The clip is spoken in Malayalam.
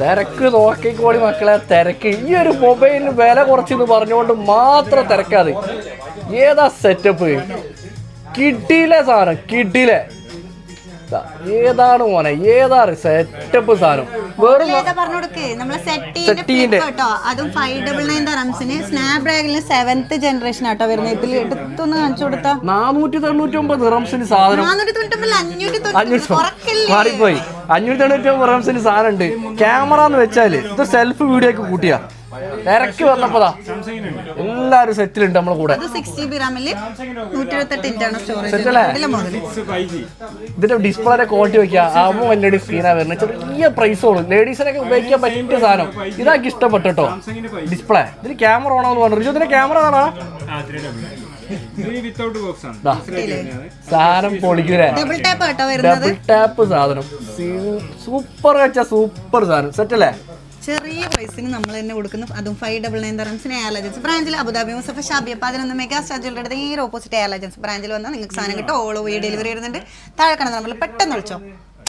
തിരക്ക് നോക്കിക്കോളി മക്കളെ, തിരക്ക്. ഈ ഒരു മൊബൈലിന് വില കുറച്ചെന്ന് പറഞ്ഞുകൊണ്ട് മാത്രം തിരക്കാതെ. ഏതാ സെറ്റപ്പ്, കിട്ടിയില്ലേ സാധനം, കിട്ടിയില്ലേ. ഏതാണ് മോനെ, ഏതാണ് സെറ്റപ്പ് സാധനം. വെറും അതും 599 dirhamsന് സ്നാപ്ഡ്രാഗണിന് 7th ജനറേഷൻ ആട്ടോ വരുന്നത്. ഇതിൽ എടുത്തൊന്ന് കാണിച്ചു കൊടുത്താ 499 dirhamsന് സാധനം. 599 മാറിപ്പോയി. 599 dirhamsന് സാധനം ഉണ്ട്. ക്യാമറ എന്ന് വെച്ചാല് ഇത് സെൽഫ് വീഡിയോ ഒക്കെ കൂട്ടിയാ തിരക്ക് വന്നപ്പോതാ എല്ലാരും സെറ്റിലുണ്ട് നമ്മളെ കൂടെ. ഇതിന്റെ ഡിസ്പ്ലേ ക്വാളിറ്റി വെക്കുക, ആവുമ്പോൾ വലിയ സ്ക്രീനാ വരുന്നത്. ചെറിയ പ്രൈസോളൂ, ലേഡീസിനൊക്കെ ഉപയോഗിക്കാൻ പറ്റിയ സാധനം. ഇതാക്കി ഇഷ്ടപ്പെട്ടോ ഡിസ്പ്ലേ. ഇതിന് ക്യാമറ ഓണാന്ന് പറഞ്ഞു. ഇതിന്റെ ക്യാമറ കാണാ സാധനം പൊളിക്കൂലേ. ഡബിൾ ടാപ്പ് സാധനം സൂപ്പർ വെച്ചാ സൂപ്പർ സാധനം. സെറ്റല്ലേ. ചെറിയ പ്രൈസിന് നമ്മൾ തന്നെ കൊടുക്കുന്നു. അതും 599 dirhamsന് എയർ ഏജൻസി ബ്രാഞ്ചിൽ Abu Dhabi Musaffah Shabiya 11 mega star ജ്വല്ലറിയുടെ നേരെ ഓപ്പോസിറ്റ് എയർ ഏജൻസി ബ്രാഞ്ചിൽ വന്നാൽ നിങ്ങൾക്ക് സാധനം കിട്ടും. ഓൾ ഓവർ ഡെലിവറി വരുന്നുണ്ട്. താഴെ കാണുന്ന നമ്മൾ പെട്ടെന്ന് വിളിച്ചോ.